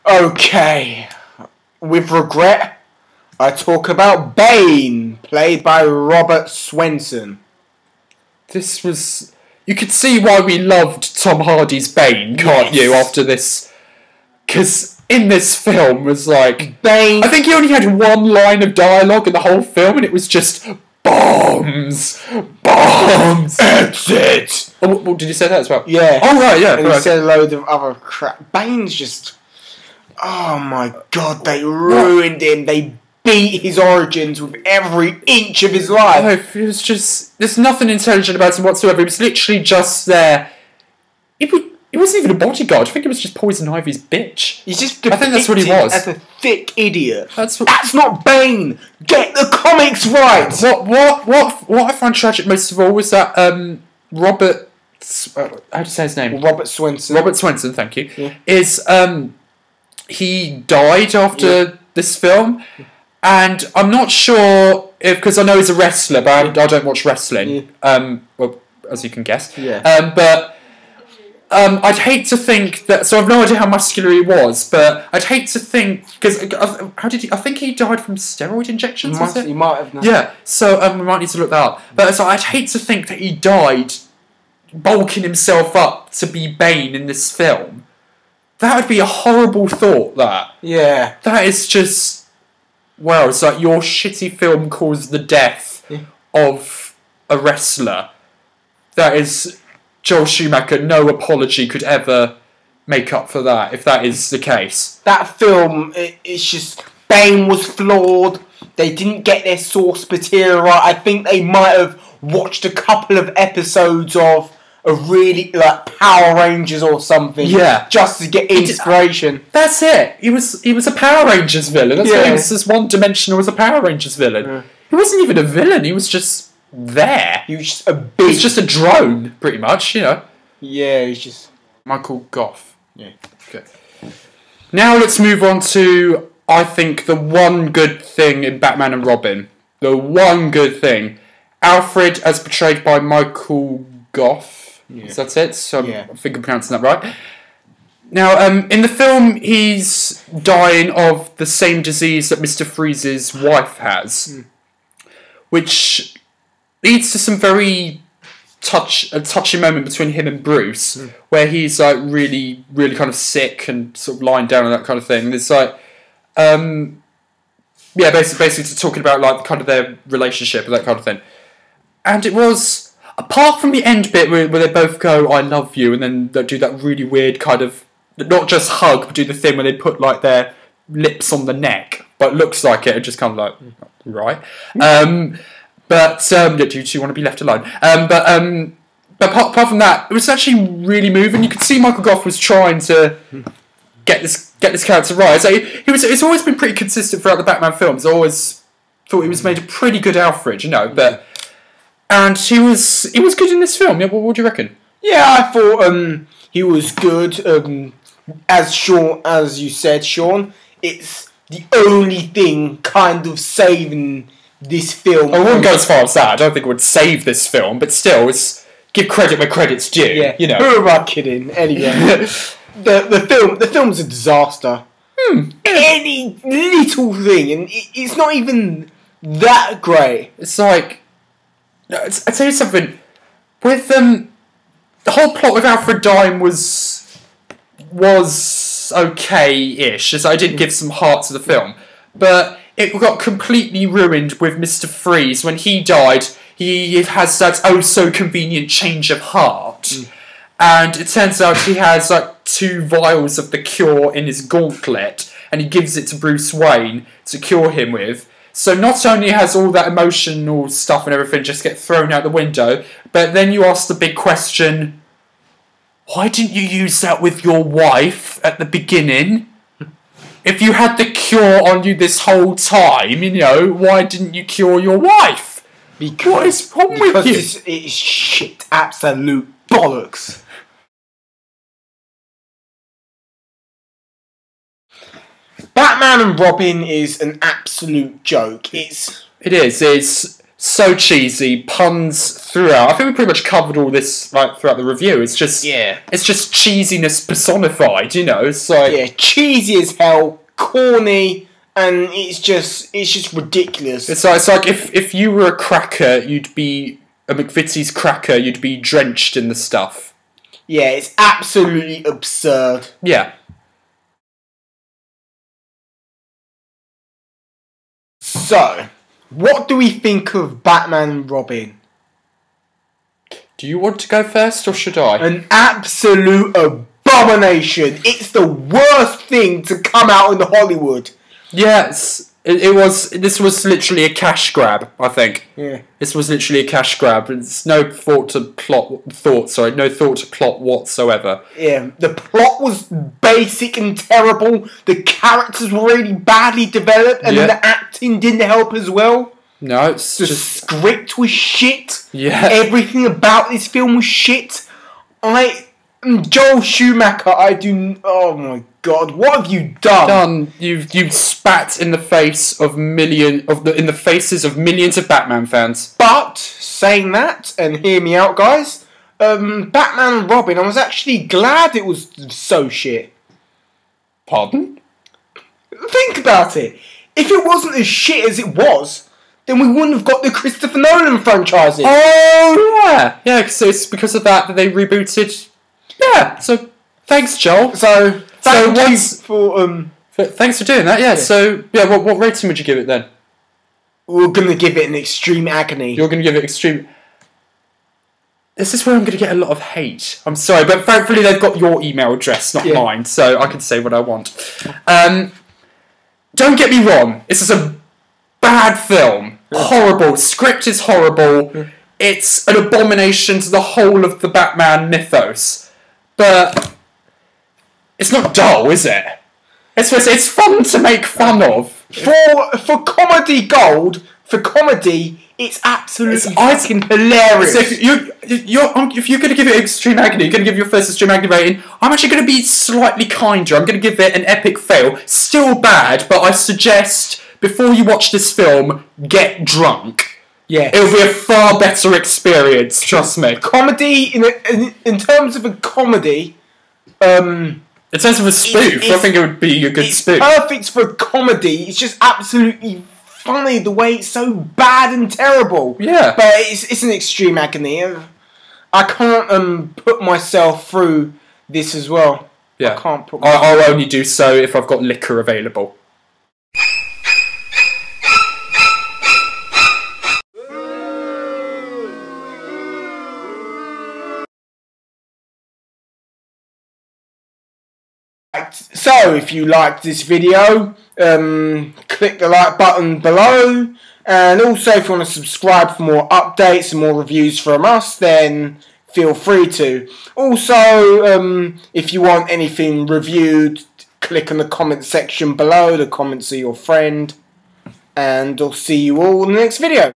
Okay, with regret, I talk about Bane, played by Robert Swenson. This was... You could see why we loved Tom Hardy's Bane, can't you, after this? Because in this film was like... Bane... I think he only had one line of dialogue in the whole film, and it was just... Bombs! Bombs! Exit! Oh, did you say that as well? Yeah. Oh, right, yeah. And he said a load of other crap. Bane's just... Oh my god, they ruined him. They beat his origins with every inch of his life. It was just... There's nothing intelligent about him whatsoever. It was literally just there. It wasn't even a bodyguard. I think it was just Poison Ivy's bitch. He's just I think that's what he was. as a thick idiot. That's not Bane. Get the comics right. What I find tragic most of all was that Robert... how do you say his name? Robert Swenson. Robert Swenson, thank you. Yeah. Is he died after this film, and I'm not sure if, because I know he's a wrestler, but I don't watch wrestling. Well, as you can guess. But I'd hate to think that. So I've no idea how muscular he was, but I'd hate to think, because how did he? I think he died from steroid injections. He might have. Now. Yeah. So we might need to look that up. But so I'd hate to think that he died bulking himself up to be Bane in this film. That would be a horrible thought. That is just... Well, it's like your shitty film caused the death of a wrestler. That is... Joel Schumacher, no apology could ever make up for that, if that is the case. That film, it's just... Bane was flawed. They didn't get their source material right. I think they might have watched a couple of episodes of a really, like, Power Rangers or something. Yeah. Just to get inspiration. That's it. He was a Power Rangers villain. That's what he was, as one-dimensional as a Power Rangers villain. Yeah. He wasn't even a villain. He was just there. He was just a big... He was just a drone, pretty much, you know. Yeah, he's just... Michael Gough. Yeah. Okay. Now let's move on to, I think, the one good thing in Batman and Robin. The one good thing. Alfred, as portrayed by Michael Gough. Yeah. Is that it? So I think I'm pronouncing that right. Now, in the film, he's dying of the same disease that Mr. Freeze's wife has, which leads to some very touching moment between him and Bruce, where he's like really, really kind of sick and sort of lying down and that kind of thing. There's like, basically talking about like kind of their relationship and that kind of thing. And it was... Apart from the end bit where they both go, I love you, and then they do that really weird kind of, not just hug, but do the thing where they put like their lips on the neck, but looks like it, and just kind of like, right. Do you want to be left alone? But apart from that, it was actually really moving. You could see Michael Gough was trying to get this character right. So it's always been pretty consistent throughout the Batman films. I always thought he was made a pretty good Alfred, you know, but... And he was good in this film. Yeah, what do you reckon? Yeah, I thought he was good. As you said, Sean, it's the only thing kind of saving this film. I wouldn't go as far as that. I don't think it would save this film, but still, it's give credit where credit's due. Yeah, you know. Who am I kidding? Anyway, the film's a disaster. Any little thing, and it's not even that great. It's like. I'll tell you something. With the whole plot with Alfred dying was okay-ish, as I did give some heart to the film, but it got completely ruined with Mr. Freeze. When he died, he has that oh-so-convenient change of heart, and it turns out he has like 2 vials of the cure in his gauntlet, and he gives it to Bruce Wayne to cure him with. So not only has all that emotional stuff and everything just get thrown out the window, but then you ask the big question, why didn't you use that with your wife at the beginning? If you had the cure on you this whole time, you know, why didn't you cure your wife? What is wrong with you? Because it's shit, absolute bollocks. Batman and Robin is an absolute joke. It is. It's So cheesy, puns throughout. I think we pretty much covered all this like throughout the review. It's just it's just cheesiness personified, you know. It's like cheesy as hell, corny, and it's just ridiculous. It's like if you were a cracker, you'd be a McVitie's cracker, you'd be drenched in the stuff. Yeah, it's absolutely absurd. Yeah. So, what do we think of Batman and Robin? Do you want to go first, or should I? An absolute abomination. It's the worst thing to come out in Hollywood. Yes, it was. This was literally a cash grab, I think. Yeah. This was literally a cash grab. It's no thought to plot whatsoever. Yeah, the plot was basic and terrible. The characters were really badly developed, and the acting didn't help as well. No, it's the script was shit. Yeah. Everything about this film was shit. Joel Schumacher, oh my god, what have you done? You've spat in the face of in the faces of millions of Batman fans. But saying that, and hear me out, guys, Batman and Robin, I was actually glad it was so shit. Pardon? Think about it. If it wasn't as shit as it was, then we wouldn't have got the Christopher Nolan franchises. Oh yeah, so it's because of that they rebooted. Yeah, so thanks, Joel. Thanks for doing that. Yeah. So what rating would you give it then? We're gonna give it an extreme agony. You're gonna give it extreme. This is where I'm gonna get a lot of hate. I'm sorry, but thankfully they've got your email address, not mine, so I can say what I want. Don't get me wrong. This is a bad film. Horrible. Script is horrible. It's an abomination to the whole of the Batman mythos. But it's not dull, is it? It's fun to make fun of. For comedy gold, it's absolutely fucking hilarious. So if you're going to give it extreme agony, you're going to give your first extreme agony rating, I'm actually going to be slightly kinder. I'm going to give it an epic fail. Still bad, but I suggest before you watch this film, get drunk. Yeah, it'll be a far better experience. Trust me. Comedy in terms of a comedy. In terms of a spoof, I think it would be a good spoof. It's perfect for a comedy. It's just absolutely funny the way it's so bad and terrible. Yeah, but it's an extreme agony. I can't put myself through this as well. Yeah, I can't put. I'll only do so if I've got liquor available. So, if you liked this video, click the like button below, and also if you want to subscribe for more updates and more reviews from us, then feel free to. Also, if you want anything reviewed, click on the comment section below. The comments are your friend, and I'll see you all in the next video.